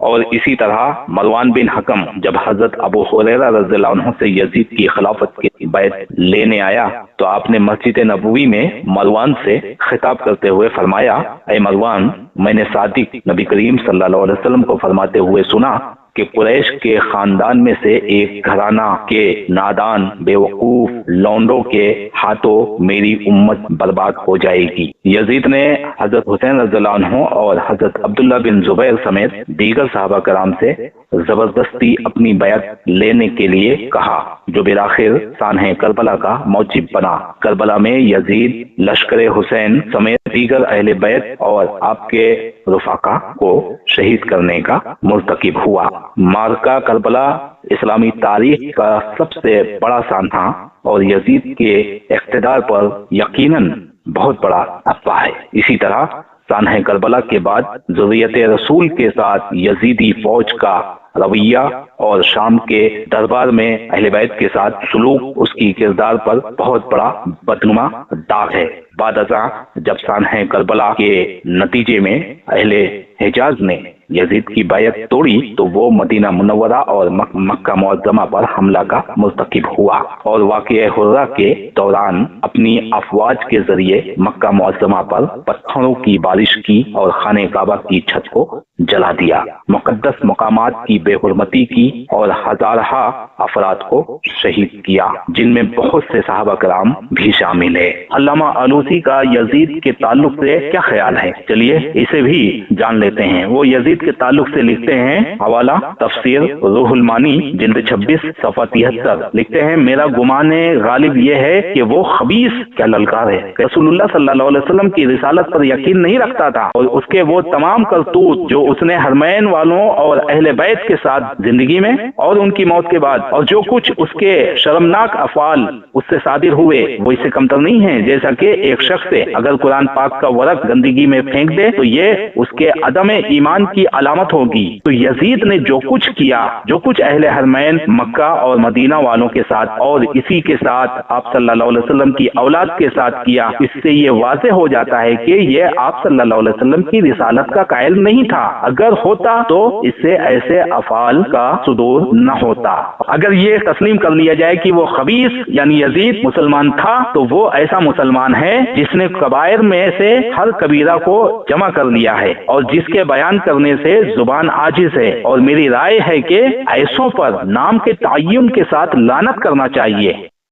اور اسی طرح مروان بن حکم جب حضرت ابو ہریرہ رضی اللہ عنہ سے یزید کی خلافت کی بیعت لینے آیا تو آپ نے مسجد نبوی میں مروان سے خطاب کرتے ہوئے فرمایا، اے مروان، میں نے صادق نبی کریم صلی اللہ علیہ وسلم کو فرماتے ہوئے سنا کہ قریش کے خاندان میں سے ایک گھرانہ کے نادان بیوقوف لونڈوں کے ہاتھوں میری امت برباد ہو جائے گی۔ یزید نے حضرت حسین رضی اللہ عنہ اور حضرت عبداللہ بن زبیر سمیت دیگر صحابہ کرام سے زبردستی اپنی بیعت لینے کے لیے کہا، جو بالآخر سانحہ کربلا کا موجب بنا۔ کربلا میں یزید لشکر حسین سمیت دیگر اہل بیت اور آپ کے رفقا کو شہید کرنے کا مرتکب ہوا۔ معرکہ کربلا اسلامی تاریخ کا سب سے بڑا سانحہ اور یزید کے اقتدار پر یقیناً بہت بڑا افواہ ہے۔ اسی طرح سانحہ کربلا کے بعد ذریت رسول کے ساتھ یزیدی فوج کا رویہ اور شام کے دربار میں اہل بیت کے ساتھ سلوک اس کی کردار پر بہت بڑا بدنما داغ ہے۔ بعد ازاں جب سانحہ کربلا کے نتیجے میں اہل حجاز نے یزید کی بیعت توڑی تو وہ مدینہ منورہ اور مکہ معظمہ پر حملہ کا مرتکب ہوا اور واقعہ حرہ کے دوران اپنی افواج کے ذریعے مکہ معظمہ پر پتھروں کی بارش کی اور خانہ کعبہ کی چھت کو جلا دیا، مقدس مقامات کی بے حرمتی کی اور ہزارہ افراد کو شہید کیا، جن میں بہت سے صحابہ کرام بھی شامل ہے۔ علامہ آلوسی کا یزید کے تعلق سے کیا خیال ہے؟ چلیے اسے بھی جان لیتے ہیں۔ وہ یزید کے تعلق سے لکھتے ہیں، حوالہ تفسیر روح المانی جلد 26 صفحہ 73، لکھتے ہیں، میرا گمان غالب یہ ہے کہ وہ خبیث کیا للکار ہے، رسول اللہ صلی اللہ علیہ وسلم کی رسالت پر یقین نہیں رکھتا تھا اور اس کے وہ تمام کرتوت جو اس نے حرمین والوں اور اہل بیت کے ساتھ زندگی میں اور ان کی موت کے بعد اور جو کچھ اس کے شرمناک افعال اس سے صادر ہوئے وہ اس سے کمتر نہیں ہیں۔ جیسا کہ ایک شخص سے اگر قرآن پاک کا ورق گندگی میں پھینک دے تو یہ اس کے عدم ایمان کی علامت ہوگی۔ تو یزید نے جو کچھ کیا، جو کچھ اہل حرمین مکہ اور مدینہ والوں کے ساتھ اور اسی کے ساتھ آپ صلی اللہ علیہ وسلم کی اولاد کے ساتھ کیا، اس سے یہ واضح ہو جاتا ہے کہ یہ آپ صلی اللہ علیہ وسلم کی رسالت کا قائل نہیں تھا۔ اگر ہوتا تو اس سے ایسے افعال کا صدور نہ ہوتا۔ اگر یہ تسلیم کر لیا جائے کہ وہ خبیث یعنی یزید مسلمان تھا تو وہ ایسا مسلمان ہے جس نے کبائر میں سے ہر کبیرہ کو جمع کر لیا ہے اور جس کے بیان کرنے سے زبان عاجز ہے، اور میری رائے ہے کہ ایسوں پر نام کے تعین کے ساتھ لعنت کرنا چاہیے۔